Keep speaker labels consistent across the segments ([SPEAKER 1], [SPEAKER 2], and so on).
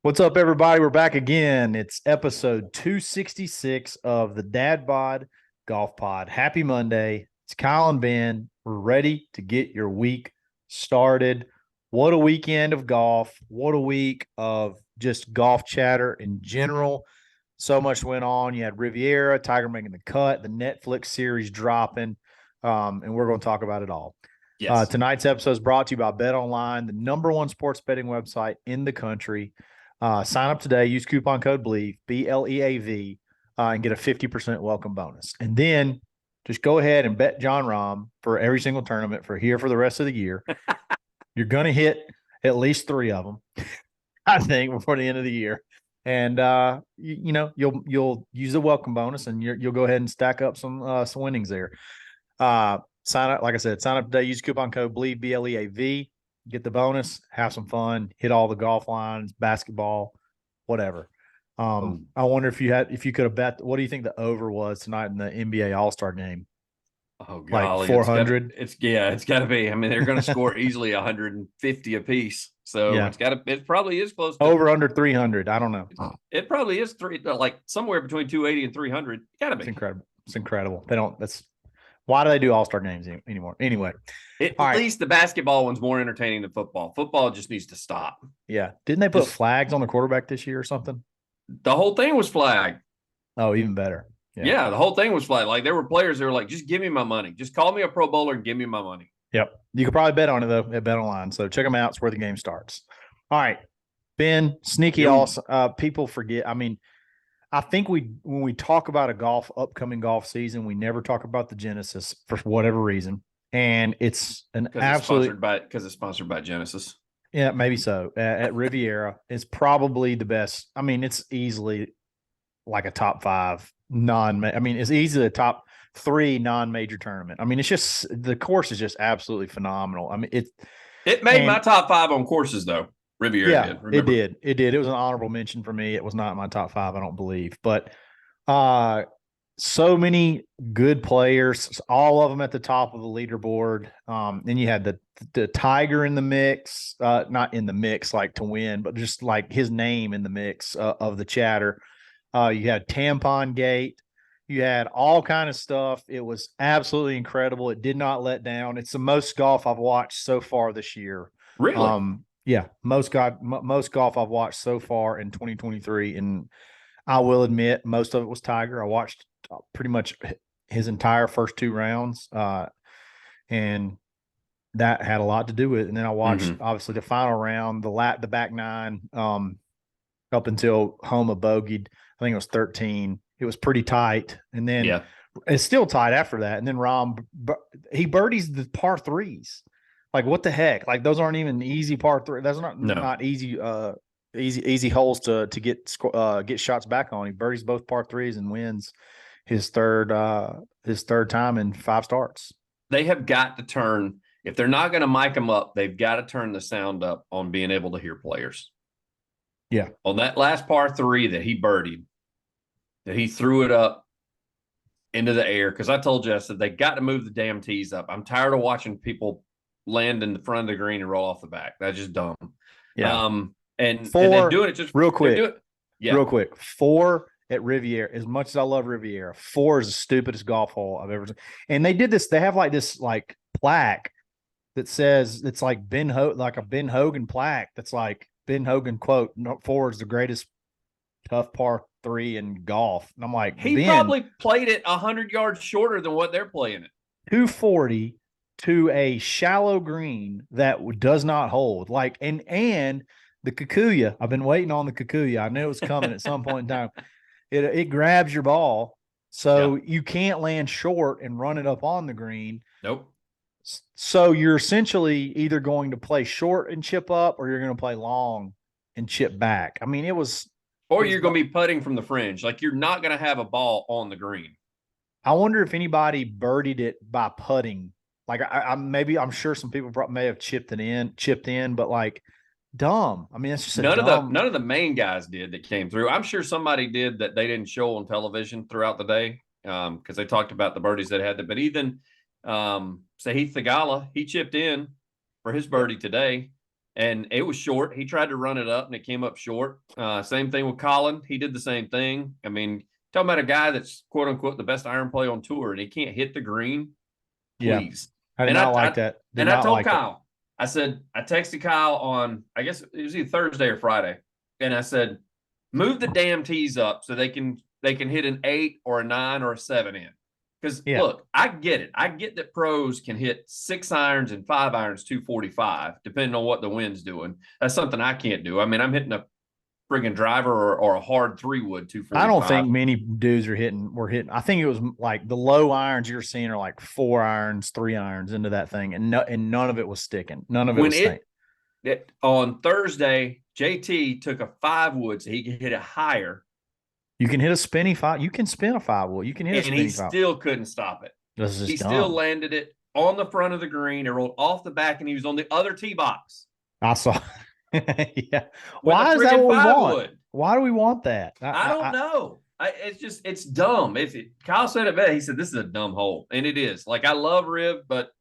[SPEAKER 1] What's up, everybody? We're back again. It's episode 266 of the Dadbod Golf Pod. Happy Monday. It's Kyle and Ben. We're ready to get your week started. What a weekend of golf. What a week of just golf chatter in general. So much went on. You had Riviera, Tiger making the cut, the Netflix series dropping, and we're going to talk about it all.
[SPEAKER 2] Yes.
[SPEAKER 1] Tonight's episode is brought to you by Bet Online, the number one sports betting website in the country. Sign up today, use coupon code BLEAV, BLEAV, and get a 50% welcome bonus. And then just go ahead and bet Jon Rahm for every single tournament for the rest of the year. You're going to hit at least 3 of them, I think, before the end of the year. And you'll use the welcome bonus, and you'll go ahead and stack up some winnings there. Sign up, like I said, sign up today, use coupon code BLEAV, BLEAV. Get the bonus, have some fun, hit all the golf lines, basketball, whatever. I wonder if you could have bet. What do you think the over was tonight in the NBA All-Star game?
[SPEAKER 2] Oh, golly,
[SPEAKER 1] like 400.
[SPEAKER 2] It's got to be. I mean, they're going to score easily 150 apiece. So
[SPEAKER 1] Yeah.
[SPEAKER 2] It probably is close to
[SPEAKER 1] over under 300. I don't know.
[SPEAKER 2] It probably is like somewhere between 280 and 300. Got to be.
[SPEAKER 1] It's incredible. It's incredible. Why do they do All-Star games anymore? Anyway,
[SPEAKER 2] at least the basketball one's more entertaining than football. Football just needs to stop.
[SPEAKER 1] Yeah. Didn't they put flags on the quarterback this year or something?
[SPEAKER 2] The whole thing was flagged.
[SPEAKER 1] Oh, even better.
[SPEAKER 2] Yeah, the whole thing was flagged. Like, there were players that were like, just give me my money. Just call me a Pro Bowler and give me my money.
[SPEAKER 1] Yep. You could probably bet on it, though, at Bet Online. So check them out. It's where the game starts. All right. Ben, sneaky also. People forget. I mean, I think when we talk about upcoming golf season, we never talk about the Genesis for whatever reason. And it's
[SPEAKER 2] because it's sponsored by Genesis.
[SPEAKER 1] Yeah, maybe so. At Riviera, it's probably the best. I mean, it's easily like a top 5 it's easily a top 3 non-major tournament. I mean, it's just the course is just absolutely phenomenal. I mean,
[SPEAKER 2] it made my top 5 on courses though. Riviera did.
[SPEAKER 1] Remember? It did. It was an honorable mention for me. It was not my top 5, I don't believe. But so many good players, all of them at the top of the leaderboard. Then you had the Tiger in the mix, not in the mix like to win, but just like his name in the mix of the chatter. You had Tampon Gate. You had all kind of stuff. It was absolutely incredible. It did not let down. It's the most golf I've watched so far this year.
[SPEAKER 2] Really?
[SPEAKER 1] Yeah, most golf I've watched so far in 2023, and I will admit most of it was Tiger. I watched pretty much his entire first 2 rounds, and that had a lot to do with it. And then I watched obviously the final round, the back 9, up until Homa bogeyed. I think it was 13. It was pretty tight, and then it's still tight after that. And then Rahm, he birdies the par 3s. Like, what the heck? Like, those aren't even easy par 3. That's not easy. Easy holes to get shots back on. He birdies both par 3s and wins his third time in 5 starts.
[SPEAKER 2] They have got to turn, if they're not going to mic them up, they've got to turn the sound up on being able to hear players.
[SPEAKER 1] Yeah.
[SPEAKER 2] On that last par 3 that he birdied, that he threw it up into the air, because I told you, I said, they got to move the damn tees up. I'm tired of watching people land in the front of the green and roll off the back. That's just dumb.
[SPEAKER 1] Yeah.
[SPEAKER 2] And they're doing it just
[SPEAKER 1] real quick. Real quick. 4 at Riviera. As much as I love Riviera, 4 is the stupidest golf hole I've ever seen. And they did this. They have like this like plaque that says it's like like a Ben Hogan plaque. That's like Ben Hogan quote: "4 is the greatest tough par 3 in golf." And I'm like,
[SPEAKER 2] he probably played it 100 yards shorter than what they're playing it.
[SPEAKER 1] 240 to a shallow green that does not hold. Like, and the Kikuya, I've been waiting on the Kikuya. I knew it was coming at some point in time. It grabs your ball, so you can't land short and run it up on the green.
[SPEAKER 2] Nope.
[SPEAKER 1] So you're essentially either going to play short and chip up, or you're going to play long and chip back. I mean,
[SPEAKER 2] or you're going to be putting from the fringe. Like, you're not going to have a ball on the green.
[SPEAKER 1] I wonder if anybody birdied it by putting. Like, I'm sure some people may have chipped in, but like, dumb. I mean, it's just
[SPEAKER 2] none of the main guys did that came through. I'm sure somebody did that they didn't show on television throughout the day, because they talked about the birdies that had it. But even Sahith Theegala, he chipped in for his birdie today, and it was short. He tried to run it up and it came up short. Same thing with Colin. He did the same thing. I mean, talking about a guy that's quote unquote the best iron play on tour and he can't hit the green.
[SPEAKER 1] Yeah.
[SPEAKER 2] Please.
[SPEAKER 1] I did
[SPEAKER 2] And
[SPEAKER 1] not like that. Did
[SPEAKER 2] and I
[SPEAKER 1] not
[SPEAKER 2] told
[SPEAKER 1] like it.
[SPEAKER 2] Kyle, I said, I texted Kyle on, I guess it was either Thursday or Friday. And I said, move the damn tees up so they can hit an 8 or a 9 or a 7 in. Because
[SPEAKER 1] Yeah.
[SPEAKER 2] look, I get it. I get that pros can hit 6 irons and 5 irons 245, depending on what the wind's doing. That's something I can't do. I mean, I'm hitting a friggin' driver or a hard 3-wood 245.
[SPEAKER 1] I don't think many dudes were hitting. I think it was like the low irons you're seeing are like 4 irons, 3 irons into that thing, and none of it was sticking. None of it was sticking.
[SPEAKER 2] On Thursday, JT took a 5-wood so he could hit it higher.
[SPEAKER 1] You can hit a spinny 5. You can spin a 5-wood. You can hit a spinny 5.
[SPEAKER 2] And he still couldn't stop it.
[SPEAKER 1] This is
[SPEAKER 2] he
[SPEAKER 1] dumb.
[SPEAKER 2] Still landed it on the front of the green. It rolled off the back, and he was on the other tee box.
[SPEAKER 1] I saw. Yeah. Why is that what we want? Why do we want that?
[SPEAKER 2] I don't know. It's dumb. Kyle said it best. He said, this is a dumb hole. And it is. Like, I love Riv, but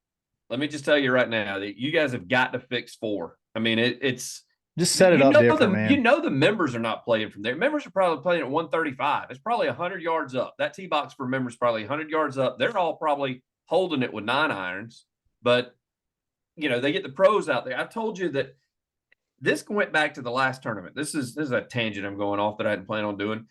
[SPEAKER 2] let me just tell you right now that you guys have got to fix 4. I mean, it's
[SPEAKER 1] just set it up different, man.
[SPEAKER 2] You know the members are not playing from there. Members are probably playing at 135. It's probably 100 yards up. That tee box for members probably 100 yards up. They're all probably holding it with 9 irons. But, you know, they get the pros out there. I told you that this went back to the last tournament. This is a tangent I'm going off that I didn't plan on doing.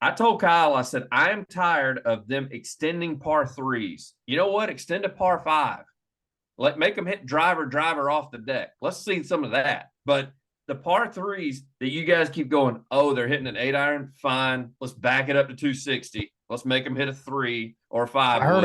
[SPEAKER 2] I told Kyle, I said, I am tired of them extending par 3s. You know what? Extend a par 5. Make them hit driver off the deck. Let's see some of that. But the par 3s that you guys keep going, oh, they're hitting an 8 iron. Fine. Let's back it up to 260. Let's make them hit a 3 or a 5.
[SPEAKER 1] I heard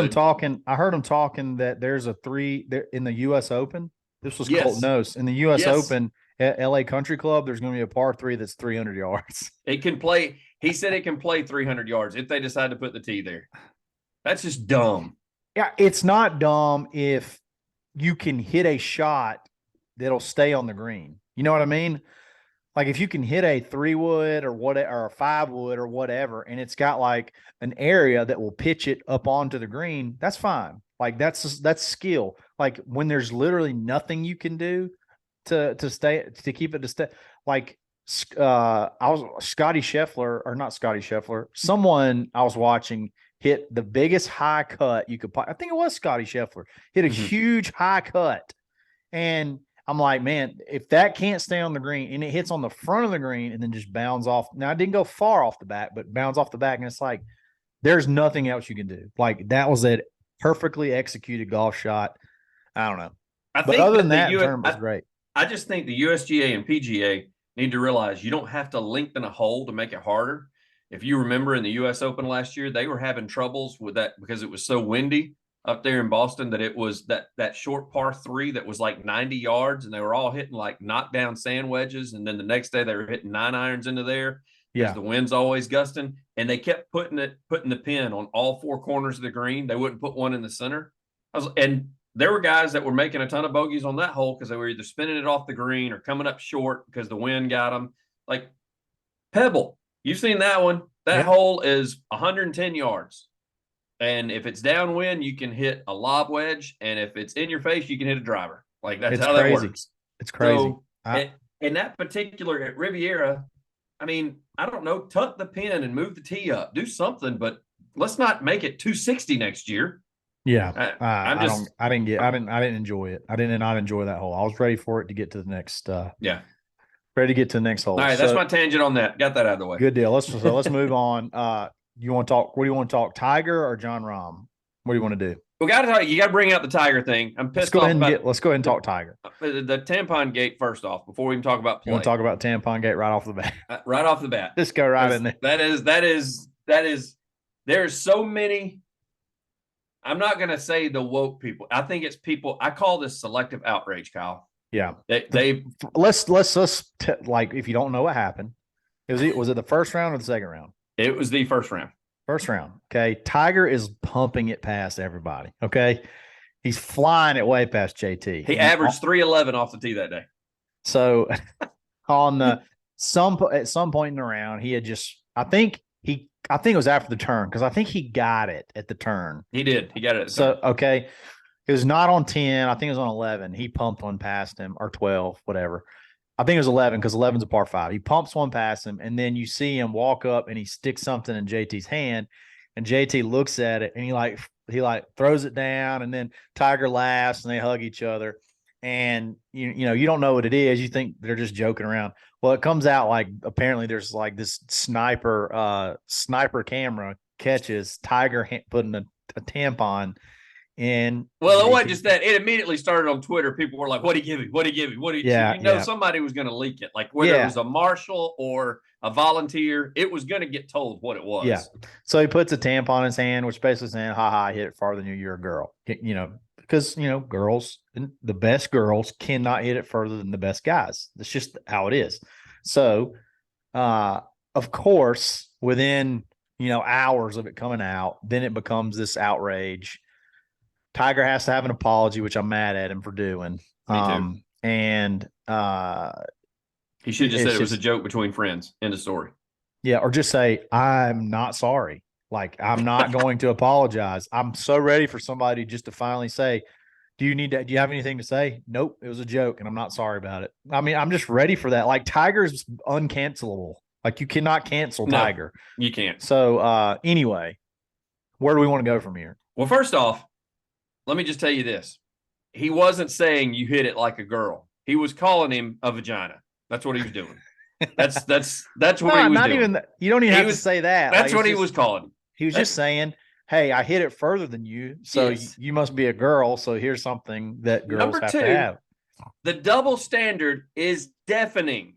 [SPEAKER 1] him talking that there's a 3 there in the U.S. Open. This was Colt Nose in the U.S. Open at L.A. Country Club. There's going to be a par 3 that's 300 yards.
[SPEAKER 2] It can play. He said it can play 300 yards if they decide to put the tee there. That's just dumb.
[SPEAKER 1] Yeah, it's not dumb if you can hit a shot that'll stay on the green. You know what I mean? Like if you can hit a 3-wood or a 5-wood or whatever, and it's got like an area that will pitch it up onto the green, that's fine. Like that's skill. Like when there's literally nothing you can do to keep it to stay. Like I was Scotty Scheffler, or not Scotty Scheffler. Someone I was watching hit the biggest high cut you could. I think it was Scotty Scheffler. Hit a huge high cut, and I'm like, man, if that can't stay on the green and it hits on the front of the green and then just bounds off. Now, it didn't go far off the back, but bounds off the back. And it's like, there's nothing else you can do. Like that was a perfectly executed golf shot. I don't know. But other than that, the tournament was great.
[SPEAKER 2] I just think the USGA and PGA need to realize you don't have to lengthen a hole to make it harder. If you remember in the U.S. Open last year, they were having troubles with that because it was so windy up there in Boston that it was that short par 3 that was like 90 yards, and they were all hitting like knockdown sand wedges. And then the next day they were hitting 9 irons into there because the wind's always gusting. And they kept putting the pin on all 4 corners of the green. They wouldn't put one in the center. And there were guys that were making a ton of bogeys on that hole because they were either spinning it off the green or coming up short because the wind got them. Like Pebble, you've seen that one. That hole is 110 yards. And if it's downwind, you can hit a lob wedge. And if it's in your face, you can hit a driver. Like that's how that works.
[SPEAKER 1] It's crazy.
[SPEAKER 2] So, in that particular at Riviera, I mean, I don't know, tuck the pin and move the tee up. Do something, but let's not make it 260 next year.
[SPEAKER 1] Yeah. I didn't enjoy it. I did not enjoy that hole. I was ready for it to get to the next ready to get to the next hole.
[SPEAKER 2] All right, that's my tangent on that. Got that out of the way.
[SPEAKER 1] Good deal. Let's move on. You want to talk? What do you want to talk? Tiger or Jon Rahm? What do you want to do?
[SPEAKER 2] We got to talk. You got to bring out the Tiger thing. I'm pissed off.
[SPEAKER 1] Let's go ahead and talk Tiger.
[SPEAKER 2] The tampon gate first off, before we even talk about play.
[SPEAKER 1] You want to talk about tampon gate right off the bat?
[SPEAKER 2] Right off the bat.
[SPEAKER 1] Just go right in there.
[SPEAKER 2] That is. There's so many. I'm not going to say the woke people. I think it's people. I call this selective outrage, Kyle.
[SPEAKER 1] Yeah.
[SPEAKER 2] Let's
[SPEAKER 1] like if you don't know what happened, was it the first round or the second round?
[SPEAKER 2] It was the first round.
[SPEAKER 1] First round. Okay. Tiger is pumping it past everybody. Okay. He's flying it way past JT.
[SPEAKER 2] He averaged 311 off the tee that day.
[SPEAKER 1] So at some point in the round, he had just, I think it was after the turn because I think he got it at the turn.
[SPEAKER 2] He did. He got it.
[SPEAKER 1] Okay. It was not on 10. I think it was on 11. He pumped one past him, or 12, whatever. I think it was 11 because 11's a par 5. He pumps one past him, and then you see him walk up and he sticks something in JT's hand, and JT looks at it and he throws it down, and then Tiger laughs and they hug each other. And you don't know what it is. You think they're just joking around. Well, it comes out like apparently there's like this sniper camera catches Tiger putting a tampon in.
[SPEAKER 2] Well, it wasn't
[SPEAKER 1] JT.
[SPEAKER 2] just that. It immediately started on Twitter. People were like, "What do you give me? What do you give me? What do you?"
[SPEAKER 1] Yeah,
[SPEAKER 2] So you know
[SPEAKER 1] yeah.
[SPEAKER 2] somebody was going to leak it, like whether it
[SPEAKER 1] Yeah.
[SPEAKER 2] was a marshal or a volunteer. It was going to get told what it was.
[SPEAKER 1] Yeah. So he puts a tampon in his hand, which basically saying, "Ha ha, I hit it farther than you. You're a girl." Because girls, the best girls cannot hit it further than the best guys. That's just how it is. So, of course, within hours of it coming out, then it becomes this outrage. Tiger has to have an apology, which I'm mad at him for doing.
[SPEAKER 2] Me too.
[SPEAKER 1] And
[SPEAKER 2] He should just
[SPEAKER 1] it's
[SPEAKER 2] said it was a
[SPEAKER 1] just-
[SPEAKER 2] joke between friends. End of story.
[SPEAKER 1] yeah, or just say, I'm not sorry. Like, I'm not going to apologize. I'm so ready for somebody just to finally say, do you have anything to say? Nope. It was a joke and I'm not sorry about it. I mean, I'm just ready for that. Like, Tiger's uncancelable. Like, you cannot cancel
[SPEAKER 2] No.
[SPEAKER 1] Tiger.
[SPEAKER 2] You can't.
[SPEAKER 1] So anyway, where do we want to go from here?
[SPEAKER 2] Well, first off, let me just tell you this. He wasn't saying you hit it like a girl. He was calling him a vagina. That's what he was doing. That's what he was
[SPEAKER 1] not
[SPEAKER 2] doing.
[SPEAKER 1] even you don't even
[SPEAKER 2] He
[SPEAKER 1] have
[SPEAKER 2] was-
[SPEAKER 1] to say that.
[SPEAKER 2] That's
[SPEAKER 1] Like,
[SPEAKER 2] what he
[SPEAKER 1] just-
[SPEAKER 2] was calling.
[SPEAKER 1] He was just saying, hey, I hit it further than you. So
[SPEAKER 2] Yes.
[SPEAKER 1] you must be a girl. So here's something that girls
[SPEAKER 2] Number
[SPEAKER 1] have
[SPEAKER 2] two,
[SPEAKER 1] to have.
[SPEAKER 2] The double standard is deafening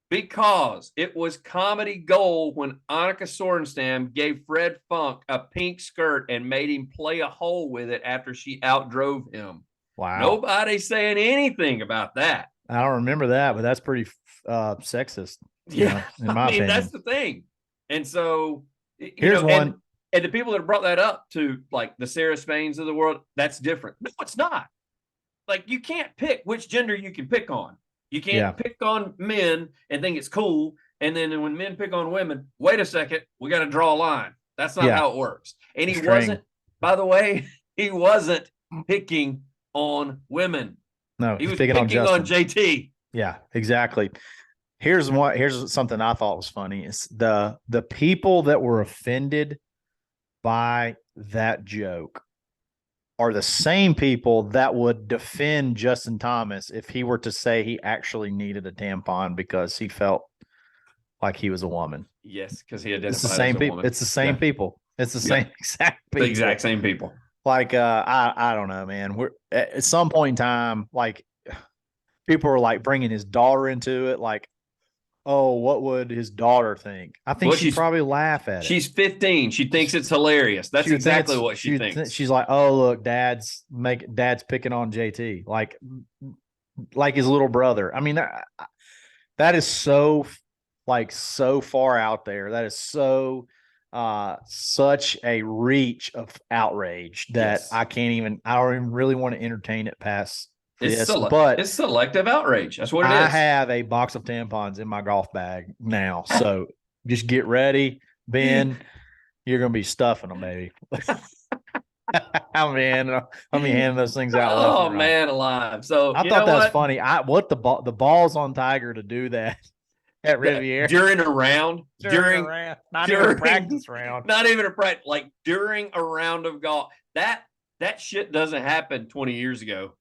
[SPEAKER 2] because it was comedy gold when Annika Sorenstam gave Fred Funk a pink skirt and made him play a hole with it after she outdrove him.
[SPEAKER 1] Wow.
[SPEAKER 2] Nobody's saying anything about that.
[SPEAKER 1] I don't remember that, but that's pretty sexist.
[SPEAKER 2] Yeah.
[SPEAKER 1] In my opinion.
[SPEAKER 2] That's the thing. And so,
[SPEAKER 1] Here's one.
[SPEAKER 2] And the people that brought that up to like the Sarah Spains of the world, that's different. No, it's not. Like, you can't pick which gender you can pick on. You can't pick on men and think it's cool. And then when men pick on women, wait a second, we got to draw a line. That's not how it works. And he wasn't, by the way, he wasn't picking on women.
[SPEAKER 1] No,
[SPEAKER 2] he was
[SPEAKER 1] picking on
[SPEAKER 2] JT.
[SPEAKER 1] Yeah, exactly. Here's something I thought was funny is the people that were offended by that joke are the same people that would defend Justin Thomas if he were to say he actually needed a tampon because he felt like he was a woman.
[SPEAKER 2] Yes, because he identified
[SPEAKER 1] it's the same
[SPEAKER 2] as a
[SPEAKER 1] people.
[SPEAKER 2] woman.
[SPEAKER 1] It's the same people. It's the same exact people.
[SPEAKER 2] The exact same people.
[SPEAKER 1] Like I don't know, man. We're at some point in time, like people are like bringing his daughter into it, like, oh, what would his daughter think? I think she'd probably laugh at it.
[SPEAKER 2] She's 15. She thinks it's hilarious. That's exactly what she thinks.
[SPEAKER 1] She's like, oh, look, dad's picking on JT, like his little brother. I mean, that is so far out there. That is so such a reach of outrage that I don't even really want to entertain it past. But
[SPEAKER 2] it's selective outrage. That's what it is.
[SPEAKER 1] I have a box of tampons in my golf bag now. So just get ready, Ben. You're going to be stuffing them, baby. I'm handing those things out.
[SPEAKER 2] Oh, man, alive. So
[SPEAKER 1] I thought that was funny. The balls on Tiger to do that at Riviera
[SPEAKER 2] during a round, during
[SPEAKER 1] not even a practice round,
[SPEAKER 2] not even a practice, like during a round of golf. That shit doesn't happen 20 years ago.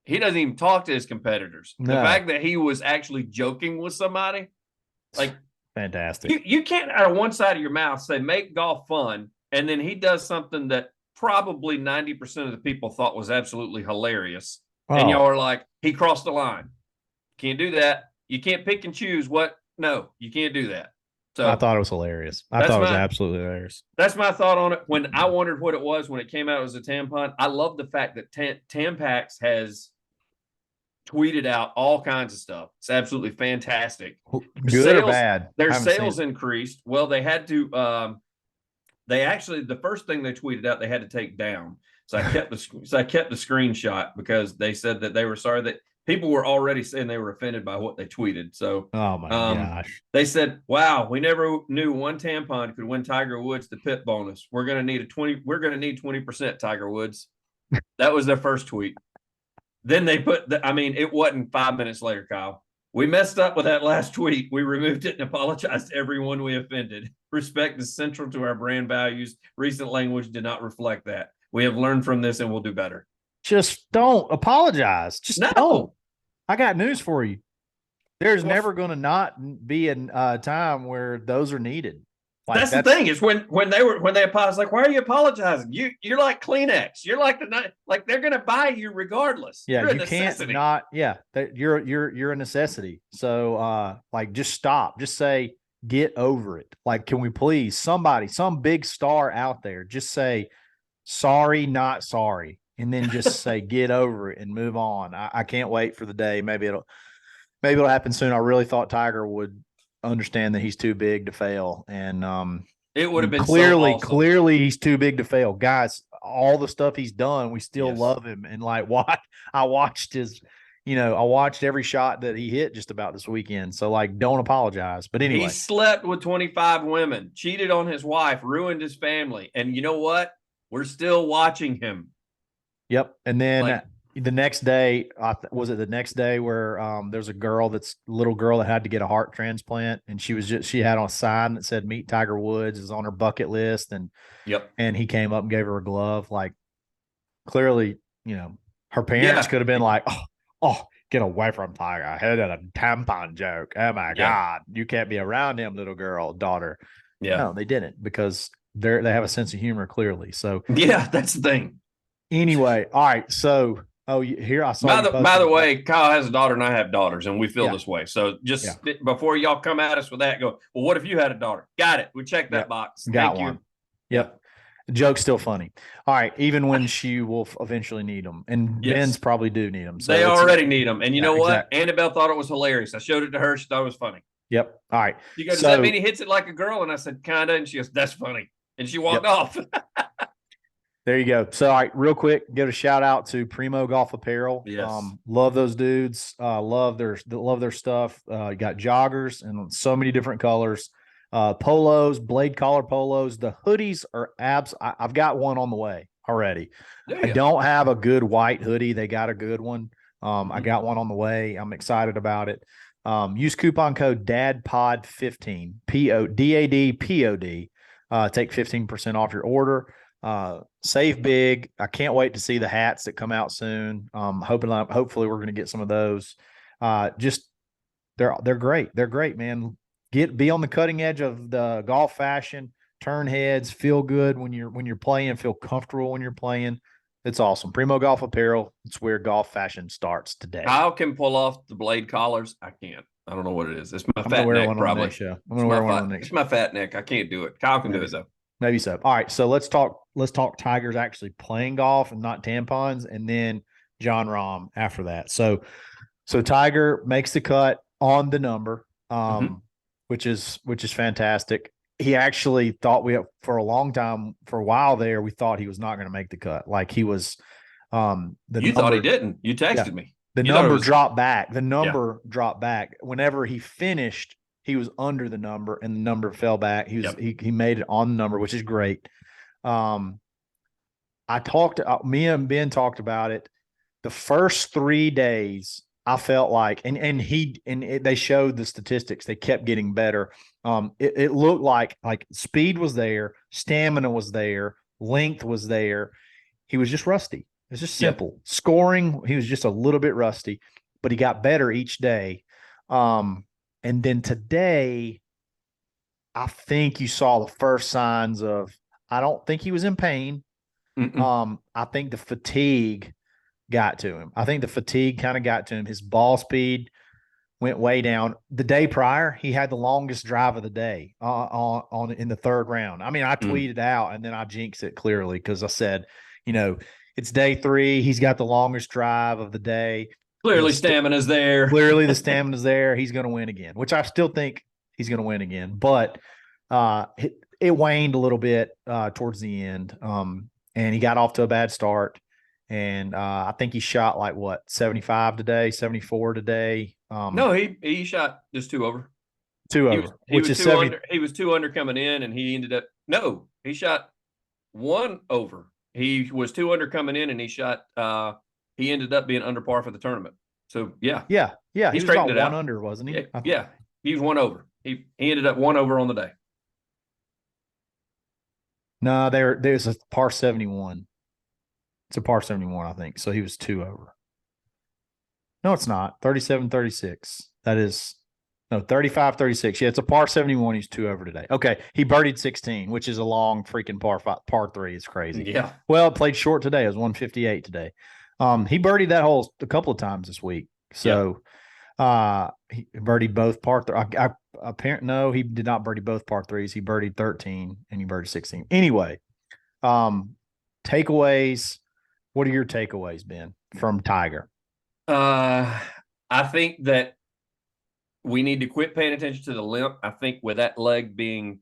[SPEAKER 2] He doesn't even talk to his competitors. No. The fact that he was actually joking with somebody, like,
[SPEAKER 1] fantastic.
[SPEAKER 2] You can't out of one side of your mouth say make golf fun, and then he does something that probably 90% of the people thought was absolutely hilarious, and y'all are like, he crossed the line. Can't do that. You can't pick and choose what. No, you can't do that. So
[SPEAKER 1] I thought it was hilarious. I thought it was absolutely hilarious.
[SPEAKER 2] That's my thought on it. When I wondered what it was when it came out as a tampon, I love the fact that Tampax has tweeted out all kinds of stuff. It's absolutely fantastic.
[SPEAKER 1] Good or bad?
[SPEAKER 2] Their sales increased. Well, they had to. The first thing they tweeted out, they had to take down. So I kept the screenshot because they said that they were sorry that people were already saying they were offended by what they tweeted. So,
[SPEAKER 1] oh my gosh,
[SPEAKER 2] they said, "Wow, we never knew one tampon could win Tiger Woods the pit bonus. We're going to need 20% Tiger Woods." That was their first tweet. Then they put it wasn't 5 minutes later, Kyle. We messed up with that last tweet. We removed it and apologized to everyone we offended. Respect is central to our brand values. Recent language did not reflect that. We have learned from this and we'll do better.
[SPEAKER 1] Just don't apologize. Just don't.
[SPEAKER 2] No.
[SPEAKER 1] I got news for you. There's
[SPEAKER 2] Well,
[SPEAKER 1] never going to not be a time where those are needed. Like
[SPEAKER 2] that's the thing is when they apologize, like, why are you apologizing? You're like Kleenex. You're like like they're gonna buy you regardless.
[SPEAKER 1] Yeah,
[SPEAKER 2] You're a
[SPEAKER 1] you can't
[SPEAKER 2] necessity.
[SPEAKER 1] not. Yeah, that you're a necessity. So like, just stop. Just say, get over it. Like, can we please, somebody, some big star out there, just say sorry, not sorry, and then just say get over it and move on. I can't wait for the day. Maybe it'll happen soon. I really thought Tiger would understand that he's too big to fail, and
[SPEAKER 2] It would have been
[SPEAKER 1] clearly,
[SPEAKER 2] so awesome.
[SPEAKER 1] clearly he's too big to fail, guys. All the stuff he's done, we still
[SPEAKER 2] Yes.
[SPEAKER 1] love him. And like, I watched I watched every shot that he hit just about this weekend. So like, don't apologize. But anyway,
[SPEAKER 2] He slept with 25 women, cheated on his wife, ruined his family, and you know what? We're still watching him.
[SPEAKER 1] yep. And then
[SPEAKER 2] Like,
[SPEAKER 1] the next day, was it the next day where there's a little girl that had to get a heart transplant, and she had on a sign that said "Meet Tiger Woods" is on her bucket list, and
[SPEAKER 2] yep.
[SPEAKER 1] and he came up and gave her a glove. Like, clearly, her parents
[SPEAKER 2] Yeah.
[SPEAKER 1] could have been like, oh, get away from Tiger. I had a tampon joke. Oh my God, you can't be around him, little girl, daughter.
[SPEAKER 2] Yeah.
[SPEAKER 1] No, they didn't, because they have a sense of humor, clearly. So
[SPEAKER 2] Yeah, that's the thing.
[SPEAKER 1] anyway, all right. So here I saw.
[SPEAKER 2] By the way, Kyle has a daughter and I have daughters, and we feel
[SPEAKER 1] Yeah.
[SPEAKER 2] this way. So just before y'all come at us with that, go, well, what if you had a daughter? Got it. We checked that box.
[SPEAKER 1] Got
[SPEAKER 2] Thank
[SPEAKER 1] one.
[SPEAKER 2] you.
[SPEAKER 1] Yep. The joke's still funny. All right. Even when she will eventually need them, and Ben's probably do need them. So
[SPEAKER 2] they already need them. And you know what?
[SPEAKER 1] Exactly.
[SPEAKER 2] Annabelle thought it was hilarious. I showed it to her. She thought it was funny.
[SPEAKER 1] Yep. All right.
[SPEAKER 2] She goes, does that mean he hits it like a girl? And I said, kind of. And she goes, that's funny. And she walked off.
[SPEAKER 1] There you go. So, all right, real quick, give a shout out to Primo Golf Apparel.
[SPEAKER 2] Yes.
[SPEAKER 1] Love those dudes. Love their stuff. You got joggers in so many different colors. Polos, blade collar polos. The hoodies are I've got one on the way already. I don't have a good white hoodie. They got a good one. I got one on the way. I'm excited about it. Use coupon code DADPOD15, PODADPOD. Take 15% off your order. Save big. I can't wait to see the hats that come out soon. Hopefully we're going to get some of those. Just they're great. They're great, man. Be on the cutting edge of the golf fashion, turn heads, feel good when you're playing, feel comfortable when you're playing. It's awesome. Primo Golf Apparel. It's where golf fashion starts today.
[SPEAKER 2] Kyle can pull off the blade collars. I can't. I don't know what it is. It's my fat neck, probably.
[SPEAKER 1] I'm gonna wear one on the next.
[SPEAKER 2] It's my fat neck. I can't do it. Kyle can do it though.
[SPEAKER 1] Maybe so. All right, so let's talk Tigers actually playing golf and not tampons, and then Jon Rahm after that. So Tiger makes the cut on the number, which is fantastic. He actually thought for a while there, we thought he was not going to make the cut. Like, he was
[SPEAKER 2] you thought he didn't. You texted me.
[SPEAKER 1] The number dropped back. The number dropped back. Whenever he finished, he was under the number, and the number fell back. He made it on the number, which is great. Me and Ben talked about it. The first 3 days, I felt like, they showed the statistics. They kept getting better. It looked like speed was there, stamina was there, length was there. He was just rusty. It's just simple. Scoring, he was just a little bit rusty, but he got better each day. And then today, I think you saw the first signs of, I don't think he was in pain. I think the fatigue got to him. I think the fatigue kind of got to him. His ball speed went way down. The day prior, he had the longest drive of the day in the third round. I mean, I tweeted out, and then I jinxed it clearly because I said, it's day 3. He's got the longest drive of the day.
[SPEAKER 2] Clearly, stamina's there.
[SPEAKER 1] Clearly, the stamina's there. He's going to win again, which I still think he's going to win again. But it waned a little bit towards the end, and he got off to a bad start. And I think he shot 75 today, 74 today.
[SPEAKER 2] No, he shot just 2 over.
[SPEAKER 1] 2 over,
[SPEAKER 2] which is 70. He was 2 under coming in, and he ended up he shot 1 over. He was 2 under coming in, and he ended up being under par for the tournament. So yeah,
[SPEAKER 1] Yeah. Yeah.
[SPEAKER 2] he
[SPEAKER 1] He was
[SPEAKER 2] straightened
[SPEAKER 1] about
[SPEAKER 2] it
[SPEAKER 1] one
[SPEAKER 2] out.
[SPEAKER 1] under, wasn't
[SPEAKER 2] Yeah,
[SPEAKER 1] he?
[SPEAKER 2] yeah, he was one over. He ended up one over on the day.
[SPEAKER 1] No, there's a par 71. It's a par 71, I think. So he was two over. No, it's not. 37, 36. That is no 35, 36. Yeah, it's a par 71. He's two over today. Okay. He birdied 16, which is a long freaking par three. It's crazy.
[SPEAKER 2] Yeah.
[SPEAKER 1] Well, it played short today. It was 158 today. He birdied that hole a couple of times this week. So he birdied both par three. Apparently, no, he did not birdie both par threes. He birdied 13 and he birdied 16. Anyway, takeaways. What are your takeaways, Ben, from Tiger?
[SPEAKER 2] I think that we need to quit paying attention to the limp. I think with that leg being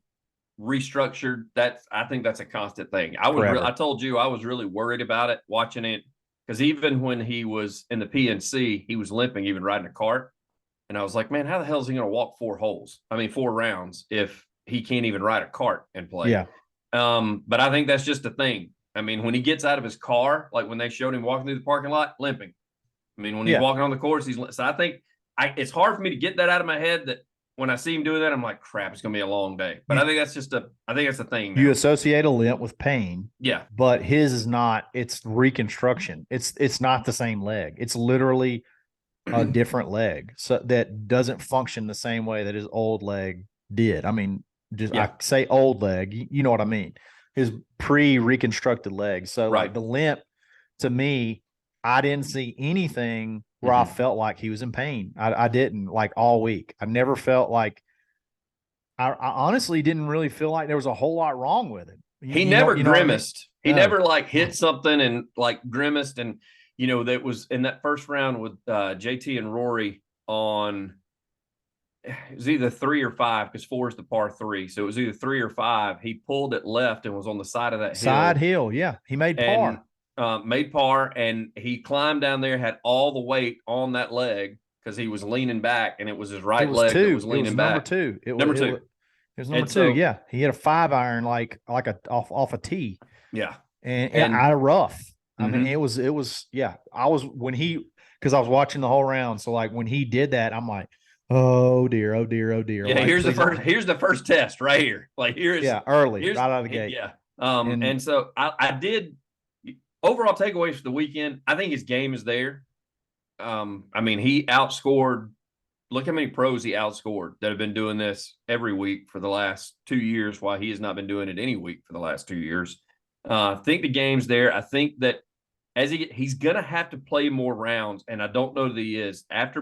[SPEAKER 2] restructured, I think that's a constant thing. I told you I was really worried about it watching it, because even when he was in the PNC, he was limping, even riding a cart. And I was like, man, how the hell is he going to walk 4 rounds if he can't even ride a cart and play?
[SPEAKER 1] Yeah.
[SPEAKER 2] But I think that's just the thing. I mean, when he gets out of his car, like when they showed him walking through the parking lot, limping. I mean, when he's walking on the course, so I think it's hard for me to get that out of my head, that when I see him doing that, I'm like, crap, it's going to be a long day. But I think that's a thing now.
[SPEAKER 1] You associate a limp with pain.
[SPEAKER 2] Yeah.
[SPEAKER 1] But his is not, it's reconstruction. It's not the same leg. It's literally a different leg. So that doesn't function the same way that his old leg did. I mean, I say old leg, you know what I mean? His pre-reconstructed leg. So like the limp, to me, I didn't see anything where I felt like he was in pain. I didn't, like, all week. I never felt like, I honestly didn't really feel like there was a whole lot wrong with him.
[SPEAKER 2] He never grimaced. I mean? He never like hit something and like grimaced. And, that was in that first round with JT and Rory on, it was either 3 or 5, because 4 is the par 3. So it was either 3 or 5. He pulled it left and was on the side of that
[SPEAKER 1] hill. Yeah. He made par.
[SPEAKER 2] Made par, and he climbed down there, had all the weight on that leg because he was leaning back, and it was his right leg that was leaning back.
[SPEAKER 1] Number two. It was number 2.
[SPEAKER 2] So,
[SPEAKER 1] yeah. He hit a 5-iron like a off a tee.
[SPEAKER 2] Yeah.
[SPEAKER 1] And out of rough. I mean, it was yeah. I was watching the whole round. So like when he did that, I'm like, oh dear, oh dear, oh dear.
[SPEAKER 2] Yeah,
[SPEAKER 1] like,
[SPEAKER 2] here's the first test right here. Like here's
[SPEAKER 1] early, right out of the gate.
[SPEAKER 2] Yeah. And so I did overall takeaways for the weekend. I think his game is there. I mean, he outscored. Look how many pros he outscored that have been doing this every week for the last 2 years, while he has not been doing it any week for the last 2 years. I think the game's there. I think that as he's going to have to play more rounds, and I don't know that he is after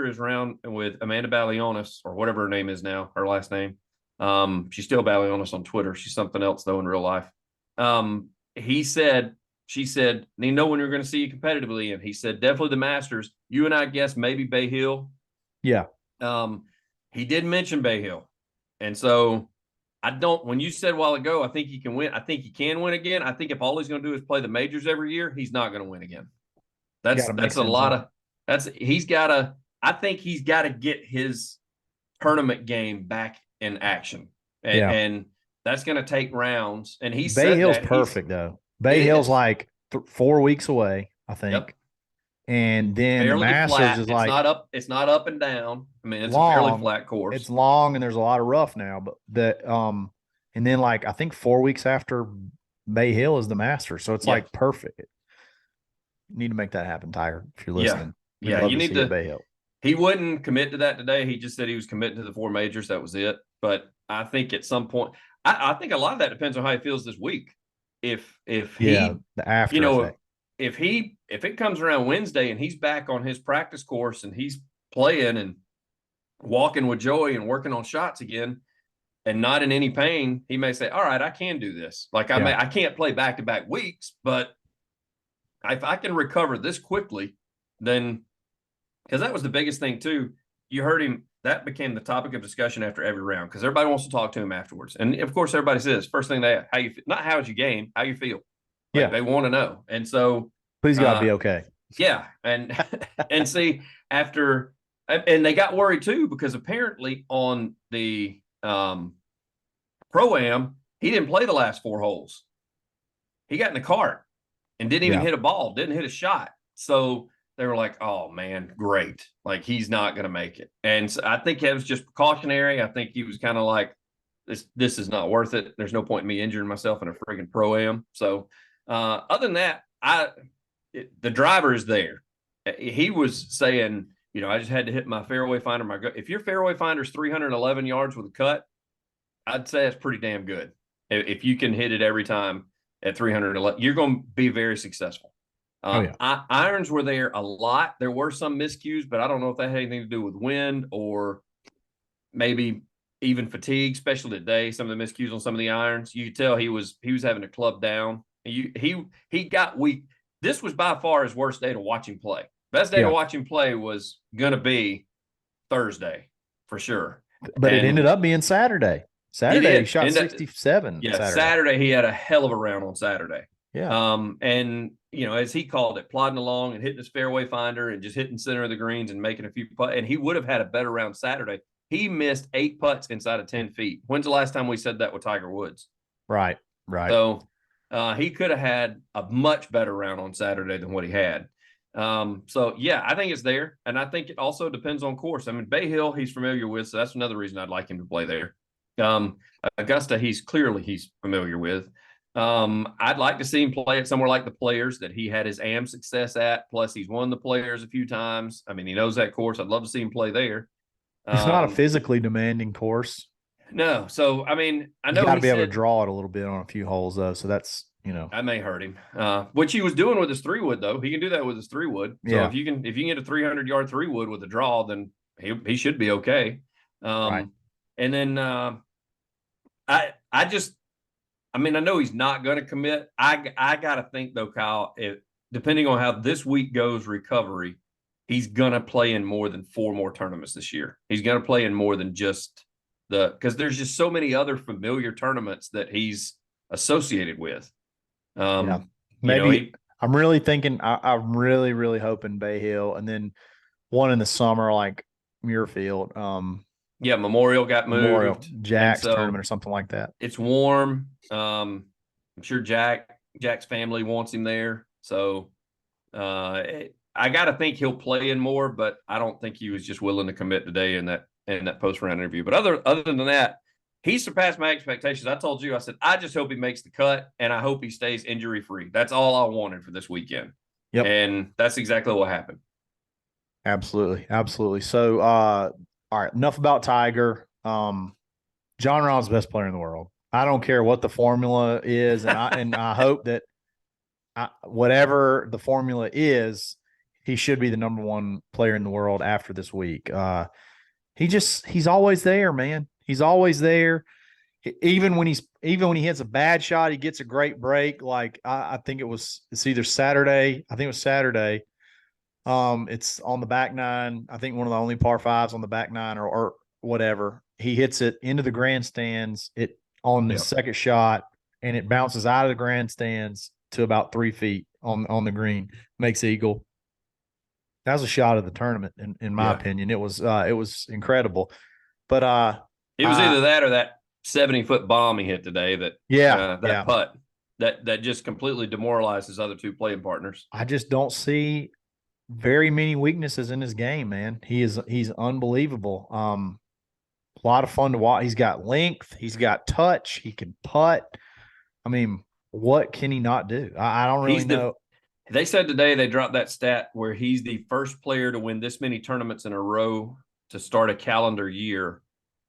[SPEAKER 2] his round with Amanda Balionis, or whatever her name is now, her last name. She's still Balionis on Twitter. She's something else though in real life. She said, they know when you're going to see you competitively. And he said, definitely the Masters. You and I guess maybe Bay Hill.
[SPEAKER 1] Yeah.
[SPEAKER 2] He did mention Bay Hill. And so when you said a while ago, I think he can win. I think he can win again. I think if all he's going to do is play the majors every year, he's not going to win again. I think he's got to get his tournament game back in action. And that's going to take rounds. And he said
[SPEAKER 1] Bay Hill's perfect though. Bay Hill's like 4 weeks away, I think. Yep. And then the Masters
[SPEAKER 2] flat.
[SPEAKER 1] is like
[SPEAKER 2] it's not up and down. I mean, it's long, a fairly flat course.
[SPEAKER 1] It's long and there's a lot of rough now, but and then like I think 4 weeks after Bay Hill is the Masters. So it's like perfect. You need to make that happen, Tiger, if you're listening.
[SPEAKER 2] Yeah, you need to
[SPEAKER 1] Bay Hill.
[SPEAKER 2] He wouldn't commit to that today. He just said he was committing to the 4 majors. That was it. But I think at some point, I think a lot of that depends on how he feels this week. If he,
[SPEAKER 1] the after effect.
[SPEAKER 2] If it comes around Wednesday and he's back on his practice course and he's playing and walking with Joey and working on shots again and not in any pain, he may say, all right, I can do this. Like I can't play back-to-back weeks, but if I can recover this quickly, then, because that was the biggest thing too. You heard him, that became the topic of discussion after every round, because everybody wants to talk to him afterwards. And of course, everybody says, first thing they ask, how you feel, not how's your game, how you feel. Like they want to know. And so
[SPEAKER 1] please God be okay.
[SPEAKER 2] Yeah. And see, after, and they got worried too, because apparently on the Pro-Am, he didn't play the last 4 holes. He got in the cart and didn't even hit a ball, didn't hit a shot. So they were like, oh man, great. Like he's not going to make it. And so I think it was just precautionary. I think he was kind of like, this is not worth it. There's no point in me injuring myself in a friggin' pro-am. So other than that, the driver is there. He was saying, I just had to hit my fairway finder. If your fairway finder is 311 yards with a cut, I'd say that's pretty damn good. If you can hit it every time at 311, you're going to be very successful.
[SPEAKER 1] Oh yeah.
[SPEAKER 2] Irons were there a lot. There were some miscues, but I don't know if that had anything to do with wind or maybe even fatigue, especially today. Some of the miscues on some of the irons, you could tell he was having a club down. He got weak. This was by far his worst day to watch him play. Best day to watch him play was gonna be Thursday for sure.
[SPEAKER 1] But it ended up being Saturday. Saturday he shot 67.
[SPEAKER 2] Yeah, Saturday he had a hell of a round on Saturday.
[SPEAKER 1] Yeah.
[SPEAKER 2] And as he called it, plodding along and hitting his fairway finder and just hitting center of the greens and making a few putts. And he would have had a better round Saturday. He missed 8 putts inside of 10 feet. When's the last time we said that with Tiger Woods?
[SPEAKER 1] Right.
[SPEAKER 2] So he could have had a much better round on Saturday than what he had. So yeah, I think it's there. And I think it also depends on course. I mean, Bay Hill, he's familiar with, so that's another reason I'd like him to play there. Augusta, he's familiar with. I'd like to see him play at somewhere like the Players that he had his AM success at. Plus, he's won the Players a few times. I mean, he knows that course. I'd love to see him play there.
[SPEAKER 1] It's not a physically demanding course.
[SPEAKER 2] No. So, I mean, I know
[SPEAKER 1] you got to be able to draw it a little bit on a few holes, though. So that's,
[SPEAKER 2] that may hurt him. Which he was doing with his 3-wood, though. He can do that with his 3-wood. So if you can get a 300-yard 3-wood with a draw, then he should be okay.
[SPEAKER 1] Right.
[SPEAKER 2] And then I know he's not going to commit. I got to think, though, Kyle, depending on how this week goes recovery, he's going to play in more than 4 more tournaments this year. He's going to play in more than just because there's just so many other familiar tournaments that he's associated with.
[SPEAKER 1] Maybe I'm really thinking, I'm really, really hoping Bay Hill and then one in the summer, like Muirfield.
[SPEAKER 2] Memorial got moved.
[SPEAKER 1] Jack's tournament or something like that.
[SPEAKER 2] It's warm. I'm sure Jack's family wants him there. So I got to think he'll play in more, but I don't think he was just willing to commit today in that post-round interview. But other than that, he surpassed my expectations. I told you, I said, I just hope he makes the cut, and I hope he stays injury-free. That's all I wanted for this weekend.
[SPEAKER 1] Yep.
[SPEAKER 2] And that's exactly what happened.
[SPEAKER 1] Absolutely. So, all right, enough about Tiger. Jon Rahm's the best player in the world. I don't care what the formula is, and I hope that whatever the formula is, he should be the number 1 player in the world after this week. He's always there, man. He's always there. Even when he hits a bad shot, he gets a great break. Like I think it's either Saturday. I think it was Saturday. It's on the back 9. I think one of the only par 5s on the back 9 or whatever. He hits it into the grandstands on the second shot, and it bounces out of the grandstands to about 3 feet on the green, makes eagle. That was a shot of the tournament, in my opinion. It was incredible. But
[SPEAKER 2] it was either that or that 70-foot bomb he hit today. That putt that just completely demoralized his other 2 playing partners.
[SPEAKER 1] I just don't see very many weaknesses in his game, man. He's unbelievable. A lot of fun to watch. He's got length. He's got touch. He can putt. I mean, what can he not do? I don't really know.
[SPEAKER 2] They said today they dropped that stat where he's the first player to win this many tournaments in a row to start a calendar year.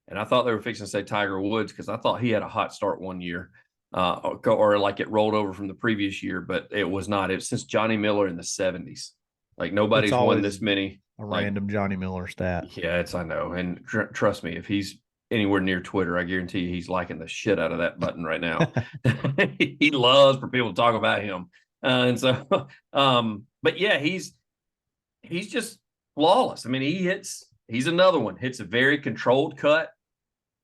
[SPEAKER 2] And I thought they were fixing to say Tiger Woods because I thought he had a hot start one year or like it rolled over from the previous year, but it was not. It was since Johnny Miller in the 70s. Like nobody's won this many.
[SPEAKER 1] A random Johnny Miller stat.
[SPEAKER 2] Yeah, I know. And trust me, if he's anywhere near Twitter, I guarantee you he's liking the shit out of that button right now. He loves for people to talk about him. But yeah, he's just flawless. I mean, he's another one, hits a very controlled cut,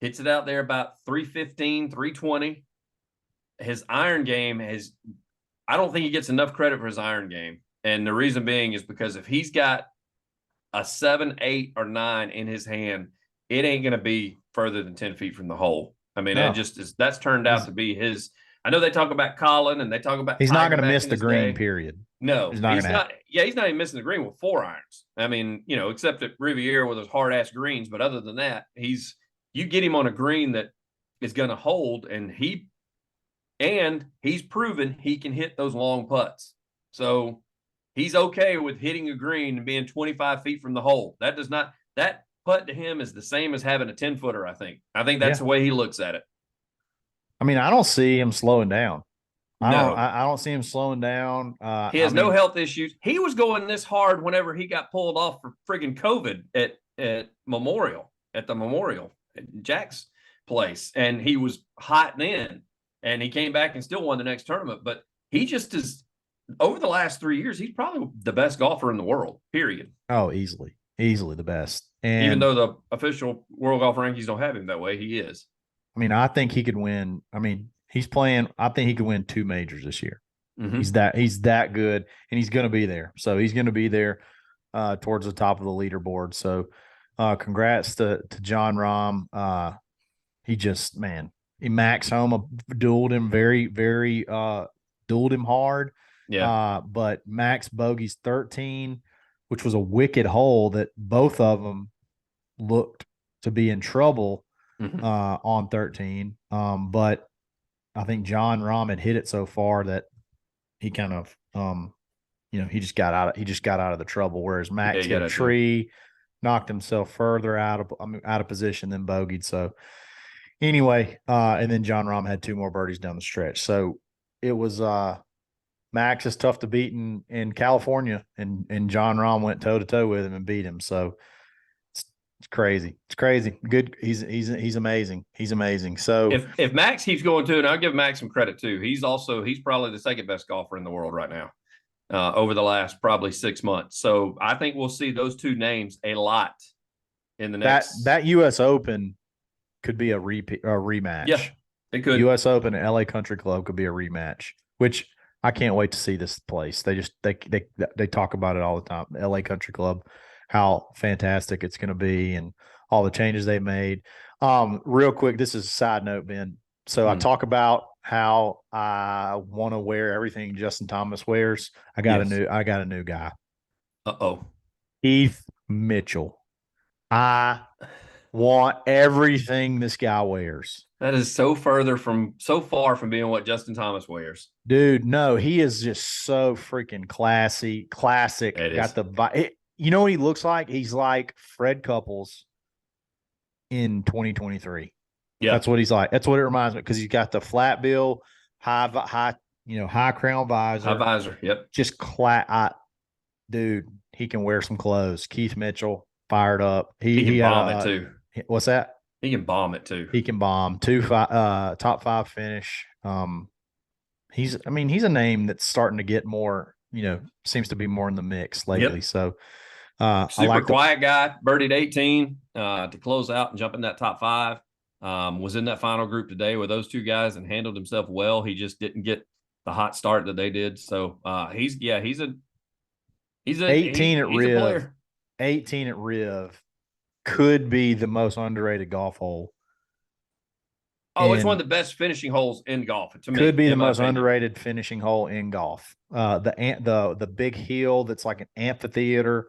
[SPEAKER 2] hits it out there about 315, 320. His iron game I don't think he gets enough credit for his iron game. And the reason being is because if he's got a 7, 8, or 9 in his hand, it ain't going to be further than 10 feet from the hole. I mean, that's turned out to be his I know they talk about Colin and they talk about
[SPEAKER 1] He's not
[SPEAKER 2] Tiger
[SPEAKER 1] going to
[SPEAKER 2] back
[SPEAKER 1] miss
[SPEAKER 2] in
[SPEAKER 1] the
[SPEAKER 2] his
[SPEAKER 1] green,
[SPEAKER 2] day.
[SPEAKER 1] period.
[SPEAKER 2] No,
[SPEAKER 1] He's not going
[SPEAKER 2] he's
[SPEAKER 1] to have.
[SPEAKER 2] not. Yeah, he's not even missing the green with 4 irons. I mean, except at Riviera with those hard ass greens. But other than that, you get him on a green that is going to hold, and he's proven he can hit those long putts. So he's okay with hitting a green and being 25 feet from the hole. That putt to him is the same as having a 10-footer. I think that's
[SPEAKER 1] Yeah.
[SPEAKER 2] the way he looks at it.
[SPEAKER 1] I mean, I don't see him slowing down.
[SPEAKER 2] No,
[SPEAKER 1] I don't see him slowing down.
[SPEAKER 2] he has no health issues. He was going this hard whenever he got pulled off for friggin' COVID at the Memorial at Jack's place, and he was hot then, and he came back and still won the next tournament. But he just is over the last 3 years. He's probably the best golfer in the world. Period.
[SPEAKER 1] Oh, easily the best.
[SPEAKER 2] Even
[SPEAKER 1] And
[SPEAKER 2] though the official world golf rankings don't have him that way, he is.
[SPEAKER 1] I mean, I think he could win. I mean, he's playing. I think he could win 2 majors this year.
[SPEAKER 2] Mm-hmm.
[SPEAKER 1] He's that good, and he's going to be there. So he's going to be there towards the top of the leaderboard. So congrats to Jon Rahm. He just, man, Max Homa dueled him dueled him hard.
[SPEAKER 2] Yeah.
[SPEAKER 1] But Max bogeys 13, which was a wicked hole that both of them looked to be in trouble
[SPEAKER 2] Mm-hmm.
[SPEAKER 1] on 13. But I think Jon Rahm had hit it so far that he kind of he just got out of the trouble, whereas Max hit a tree, knocked himself further out of position than bogeyed. So anyway, and then Jon Rahm had 2 more birdies down the stretch. So it was Max is tough to beat in California, and Jon Rahm went toe to toe with him and beat him. So it's crazy. It's crazy. Good. He's amazing. He's amazing. So
[SPEAKER 2] if Max keeps going too, and I'll give Max some credit too, he's probably the second best golfer in the world right now. Over the last probably 6 months. So I think we'll see those two names a lot in the next.
[SPEAKER 1] That U.S. Open could be a rematch.
[SPEAKER 2] Yeah, it could.
[SPEAKER 1] U.S. Open at L.A. Country Club could be a rematch, which I can't wait to see this place. They talk about it all the time. L.A. Country Club, how fantastic it's going to be, and all the changes they made. Real quick, this is a side note, Ben. So I talk about how I want to wear everything Justin Thomas wears. I got a new guy.
[SPEAKER 2] Uh-oh.
[SPEAKER 1] Keith Mitchell. I want everything this guy wears.
[SPEAKER 2] That is so far from being what Justin Thomas wears.
[SPEAKER 1] Dude, no, he is just so freaking classic. Got the you know what he looks like? He's like Fred Couples in 2023.
[SPEAKER 2] Yeah.
[SPEAKER 1] That's what he's like. That's what it reminds me, because he's got the flat bill, high crown visor.
[SPEAKER 2] High visor. Yep.
[SPEAKER 1] Just dude, he can wear some clothes. Keith Mitchell, fired up.
[SPEAKER 2] He can bomb it too.
[SPEAKER 1] What's that?
[SPEAKER 2] He can bomb it too.
[SPEAKER 1] He can bomb. Top 5 finish. He's a name that's starting to get more, seems to be more in the mix lately. Yep. So
[SPEAKER 2] super quiet guy, birdied 18 to close out and jump in that top 5. Was in that final group today with those 2 guys and handled himself well. He just didn't get the hot start that they did. So he's a
[SPEAKER 1] 18 at Riv. 18 at Riv could be the most underrated golf hole.
[SPEAKER 2] Oh, it's one of the best finishing holes in golf. To me,
[SPEAKER 1] could be the most underrated finishing hole in golf. The big hill that's like an amphitheater.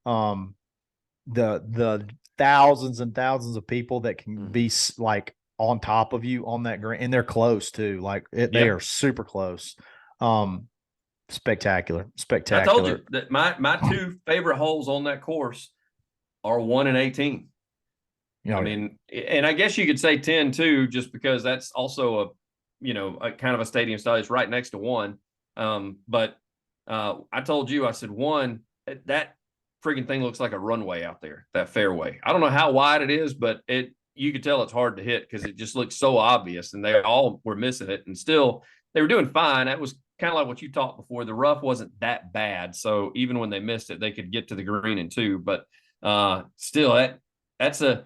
[SPEAKER 1] The thousands and thousands of people that can be like on top of you on that green, and they're close too. Like they are super close. Spectacular. I
[SPEAKER 2] told you that my 2 favorite holes on that course are 1 and 18. I mean, and I guess you could say 10 too, just because that's also a kind of a stadium style. It's right next to 1. But I told you, I said 1, that freaking thing looks like a runway out there, that fairway. I don't know how wide it is, but you could tell it's hard to hit because it just looks so obvious, and they all were missing it, and still they were doing fine. That was kind of like what you talked before. The rough wasn't that bad, so even when they missed it, they could get to the green in 2. But still, that's a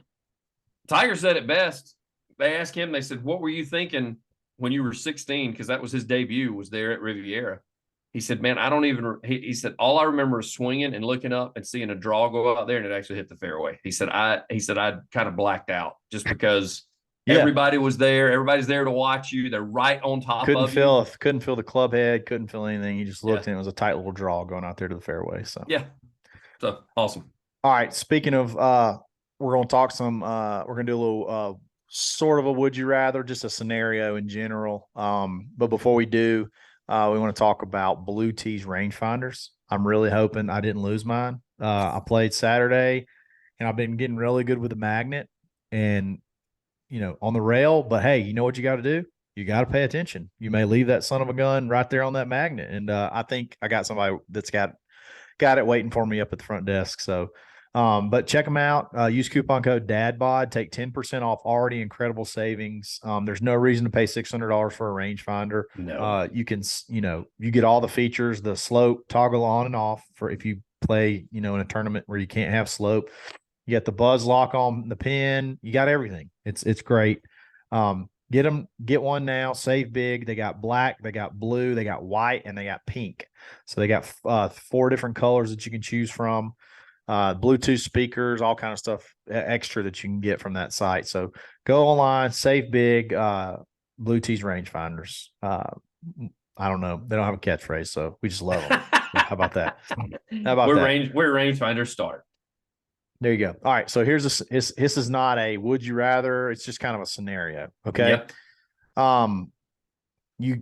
[SPEAKER 2] Tiger said it best. They asked him, they said, "What were you thinking when you were 16?" Because that was his debut, was there at Riviera. He said, "Man, I don't even," he said, "all I remember is swinging and looking up and seeing a draw go out there, and it actually hit the fairway." He said, I kind of blacked out just because
[SPEAKER 1] Yeah.
[SPEAKER 2] Everybody was there. Everybody's there to watch you. They're right on top of you.
[SPEAKER 1] Couldn't feel the club head, couldn't feel anything. You just looked
[SPEAKER 2] Yeah.
[SPEAKER 1] and it was a tight little draw going out there to the fairway. So
[SPEAKER 2] Yeah. So awesome.
[SPEAKER 1] all right. Speaking of we're gonna talk some we're gonna do a little sort of a would you rather, just a scenario in general. But before we do, we want to talk about Blue Tees rangefinders. I'm really hoping I didn't lose mine. I played Saturday and I've been getting really good with the magnet and on the rail, but hey, you know what you got to do? You got to pay attention. You may leave that son of a gun right there on that magnet. And I think I got somebody that's got it waiting for me up at the front desk. So, but check them out. Use coupon code DADBOD. Take 10% off already incredible savings. There's no reason to pay $600 for a rangefinder.
[SPEAKER 2] No.
[SPEAKER 1] You can, you get all the features, the slope, toggle on and off for if you play, in a tournament where you can't have slope. You got the buzz lock on the pin. You got everything. It's great. Get one now. Save big. They got black, they got blue, they got white, and they got pink. So they got 4 different colors that you can choose from. Bluetooth speakers, all kind of stuff extra that you can get from that site. So go online, save big. Blue Tees rangefinders. I don't know. They don't have a catchphrase, so we just love them. How about that? How about that?
[SPEAKER 2] Where rangefinders start.
[SPEAKER 1] There you go. All right. So this is not a would you rather. It's just kind of a scenario. Okay.
[SPEAKER 2] Yep.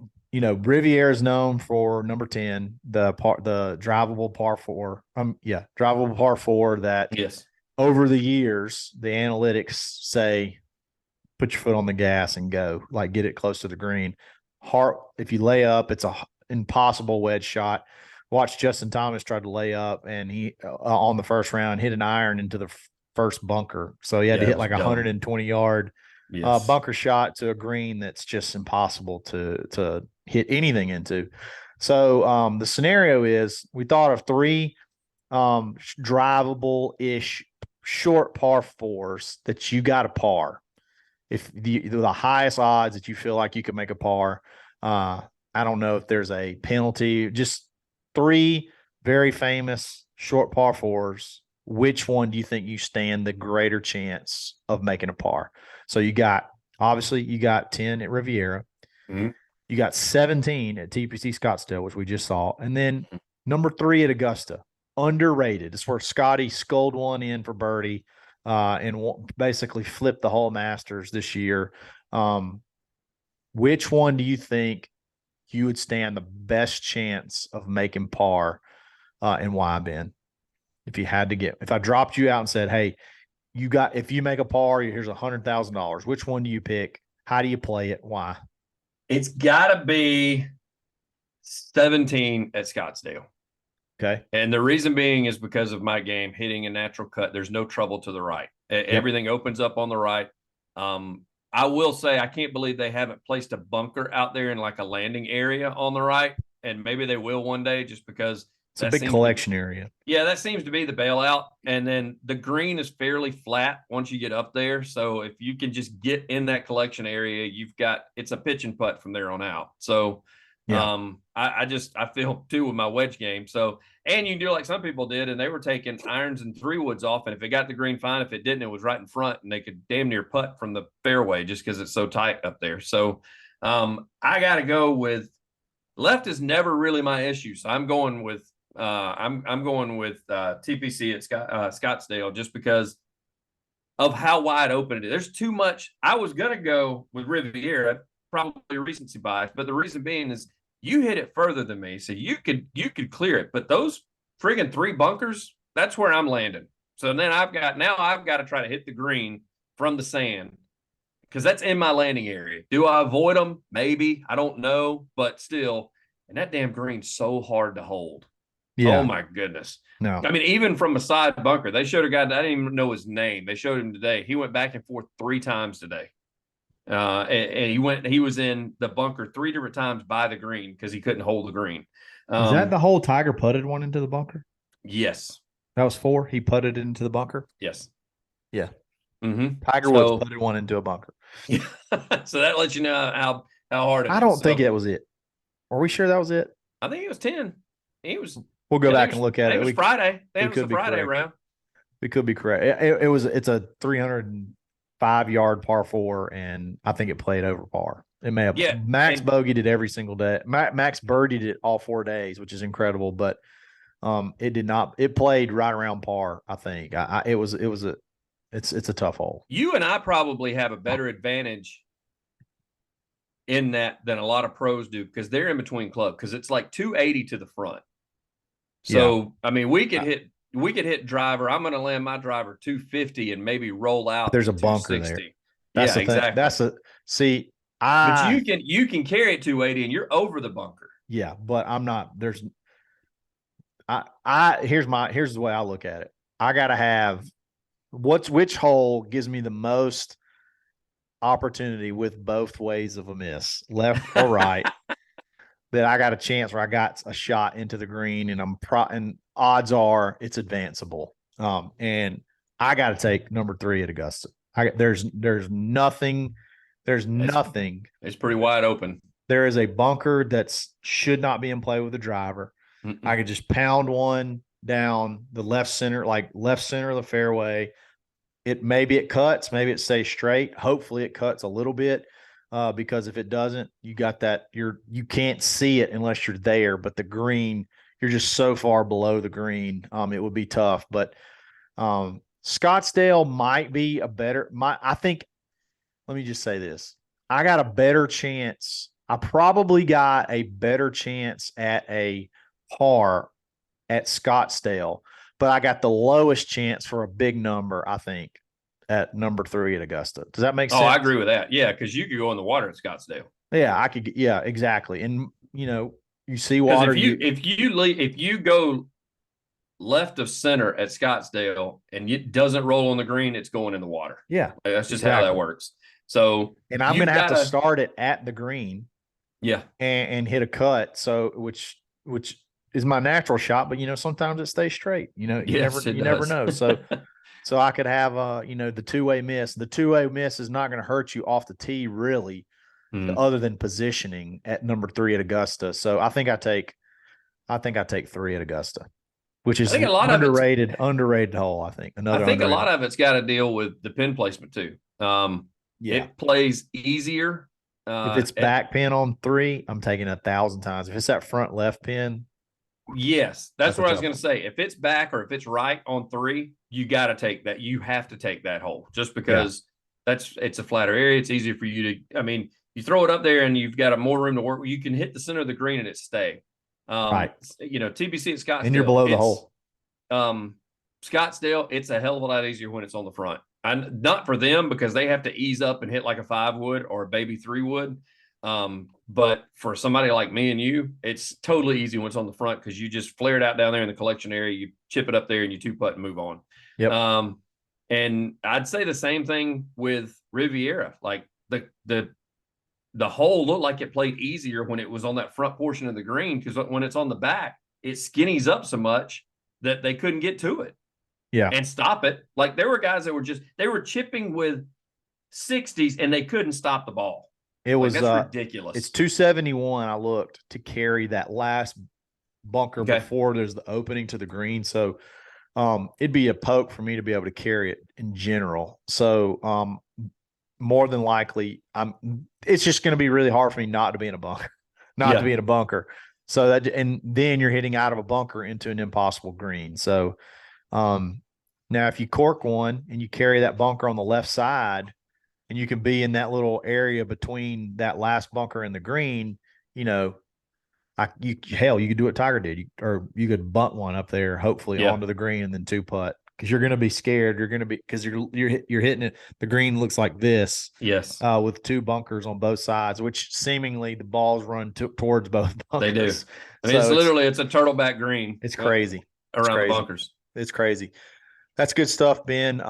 [SPEAKER 1] Riviera is known for number 10, the drivable par 4. Drivable par 4 that
[SPEAKER 2] Yes.
[SPEAKER 1] over the years, the analytics say, put your foot on the gas and go, like get it close to the green. If you lay up, it's a impossible wedge shot. Watch Justin Thomas tried to lay up, and he on the first round hit an iron into the first bunker. So he had to hit like a 120-yard bunker shot to a green that's just impossible to hit anything into. So the scenario is we thought of 3 drivable-ish short par 4s that you got a par. If the highest odds that you feel like you could make a par, I don't know if there's a penalty, just 3 very famous short par 4s. Which one do you think you stand the greater chance of making a par? So you got 10 at Riviera.
[SPEAKER 2] Mm-hmm.
[SPEAKER 1] You got 17 at TPC Scottsdale, which we just saw. And then number 3 at Augusta, underrated. It's where Scotty sculled one in for birdie and basically flipped the whole Masters this year. Which one do you think you would stand the best chance of making par and why, Ben? If I dropped you out and said, hey, if you make a par, here's $100,000. Which one do you pick? How do you play it? Why?
[SPEAKER 2] It's got to be 17 at Scottsdale.
[SPEAKER 1] Okay.
[SPEAKER 2] And the reason being is because of my game hitting a natural cut. There's no trouble to the right. Everything opens up on the right. I will say I can't believe they haven't placed a bunker out there in like a landing area on the right. And maybe they will one day just because
[SPEAKER 1] it's a big collection area.
[SPEAKER 2] Yeah, that seems to be the bailout. And then the green is fairly flat once you get up there. So if you can just get in that collection area, it's a pitch and putt from there on out. So yeah. I feel too with my wedge game. So, and you can do like some people did, and they were taking irons and 3-woods off. And if it got the green, fine. If it didn't, it was right in front, and they could damn near putt from the fairway just because it's so tight up there. So, I got to go with left is never really my issue. So I'm going with TPC at Scottsdale just because of how wide open it is. There's too much. I was gonna go with Riviera, probably recency bias, but the reason being is you hit it further than me, so you could clear it. But those friggin' 3 bunkers, that's where I'm landing. So then I've got to try to hit the green from the sand because that's in my landing area. Do I avoid them? Maybe. I don't know, but still, and that damn green's so hard to hold. Yeah. Oh my goodness. No. I mean, even from a side bunker, they showed a guy, I didn't even know his name. They showed him today. He went back and forth 3 times today. And he was in the bunker 3 different times by the green because he couldn't hold the green.
[SPEAKER 1] Is that the whole Tiger putted one into the bunker?
[SPEAKER 2] Yes.
[SPEAKER 1] That was 4. He putted it into the bunker?
[SPEAKER 2] Yes.
[SPEAKER 1] Yeah.
[SPEAKER 2] Mm-hmm.
[SPEAKER 1] Tiger Woods putted one into a bunker.
[SPEAKER 2] Yeah. So that lets you know how hard it is.
[SPEAKER 1] I don't think that was it. Are we sure that was it?
[SPEAKER 2] I think it was 10.
[SPEAKER 1] We'll go back and look at it.
[SPEAKER 2] It was Friday. It was a Friday round.
[SPEAKER 1] We could be correct. It's a 300 5-yard par four, and I think it played over par. It may have
[SPEAKER 2] Yeah,
[SPEAKER 1] Max
[SPEAKER 2] and
[SPEAKER 1] bogeyed it every single day. Max birdied it all 4 days, which is incredible. But it did not. It played right around par. I think. It's a tough hole.
[SPEAKER 2] you and I probably have a better advantage in that than a lot of pros do because they're in between club because it's like 280 to the front. So
[SPEAKER 1] Yeah.
[SPEAKER 2] I mean, we could hit driver. I'm going to land my driver 250 and maybe roll out
[SPEAKER 1] There's
[SPEAKER 2] to
[SPEAKER 1] a bunker there.
[SPEAKER 2] 260.
[SPEAKER 1] That's
[SPEAKER 2] Yeah,
[SPEAKER 1] the thing.
[SPEAKER 2] exactly.
[SPEAKER 1] See.
[SPEAKER 2] But you can carry it 280 and you're over the bunker.
[SPEAKER 1] Yeah, but I'm not. Here's the way I look at it. I gotta have which hole gives me the most opportunity with both ways of a miss, left or right. That I got a chance where I got a shot into the green, and and odds are it's advanceable. And I got to take number 3 at Augusta. There's nothing. There's nothing.
[SPEAKER 2] It's pretty wide open.
[SPEAKER 1] There is a bunker that should not be in play with the driver. I could just pound one down the left center of the fairway. Maybe it cuts, maybe it stays straight. Hopefully it cuts a little bit. Because if it doesn't, you can't see it unless you're there. But the green, you're just so far below the green. It would be tough. But Scottsdale might be I think, let me just say this. I got a better chance. I probably got a better chance at a par at Scottsdale, but I got the lowest chance for a big number, I think, at number 3 at Augusta. Does that make sense?
[SPEAKER 2] Oh, I agree with that. Yeah, because you could go in the water at Scottsdale.
[SPEAKER 1] Yeah, I could. Yeah, exactly. And you see water.
[SPEAKER 2] If you go left of center at Scottsdale and it doesn't roll on the green, it's going in the water.
[SPEAKER 1] Yeah,
[SPEAKER 2] that's just how that works. So,
[SPEAKER 1] and I'm going to have to start it at the green.
[SPEAKER 2] Yeah,
[SPEAKER 1] and hit a cut. So which is my natural shot, but sometimes it stays straight. You never know. So I could have the two-way miss. The two-way miss is not going to hurt you off the tee really, other than positioning at number 3 at Augusta. So I think I take 3 at Augusta, which is an underrated hole. I think
[SPEAKER 2] a lot of it's got to deal with the pin placement too. It plays easier.
[SPEAKER 1] If it's back pin on 3, I'm taking 1,000 times. If it's that front left pin,
[SPEAKER 2] yes, that's what I was going to say. If it's back or if it's right on 3, you got to take that. You have to take that hole just because it's a flatter area. It's easier for you to. I mean, you throw it up there and you've got more room to work. You can hit the center of the green and it stay.
[SPEAKER 1] Right.
[SPEAKER 2] TBC at Scottsdale,
[SPEAKER 1] and you're below the hole.
[SPEAKER 2] Scottsdale, it's a hell of a lot easier when it's on the front. Not for them because they have to ease up and hit like a 5 wood or a baby 3 wood. But for somebody like me and you, it's totally easy when it's on the front because you just flare it out down there in the collection area, you chip it up there and you 2-putt and move on.
[SPEAKER 1] Yep.
[SPEAKER 2] And I'd say the same thing with Riviera. Like the hole looked like it played easier when it was on that front portion of the green because when it's on the back, it skinnies up so much that they couldn't get to it.
[SPEAKER 1] Yeah.
[SPEAKER 2] And stop it. Like there were guys that they were chipping with 60s and they couldn't stop the ball.
[SPEAKER 1] It was
[SPEAKER 2] that's ridiculous.
[SPEAKER 1] It's 271. I looked to carry that last bunker before there's the opening to the green. So it'd be a poke for me to be able to carry it in general. So more than likely, it's just going to be really hard for me not to be in a bunker, to be in a bunker. So and then you're hitting out of a bunker into an impossible green. So now if you cork one and you carry that bunker on the left side and you can be in that little area between that last bunker and the green, you could do what Tiger did, or you could bunt one up there, hopefully onto the green and then 2-putt. Because you're going to be scared. You're going to be because you're hitting it. The green looks like this.
[SPEAKER 2] Yes.
[SPEAKER 1] With 2 bunkers on both sides, which seemingly the balls run towards both bunkers.
[SPEAKER 2] They do. I mean, it's a turtleback green.
[SPEAKER 1] It's crazy
[SPEAKER 2] around the bunkers.
[SPEAKER 1] It's crazy. That's good stuff, Ben.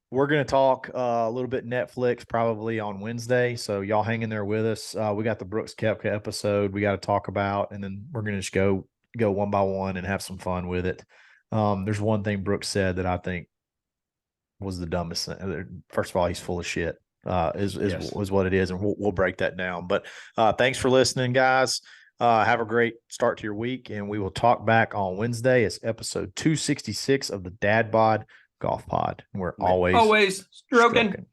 [SPEAKER 1] We're going to talk a little bit Netflix probably on Wednesday. So y'all hang in there with us. We got the Brooks Koepka episode we got to talk about, and then we're going to just go one by one and have some fun with it. There's one thing Brooks said that I think was the dumbest thing. First of all, he's full of shit, is what it is. And we'll break that down. But thanks for listening, guys. Have a great start to your week, and we will talk back on Wednesday. It's episode 266 of the Dadbod Golf Pod. We're always
[SPEAKER 2] stroking.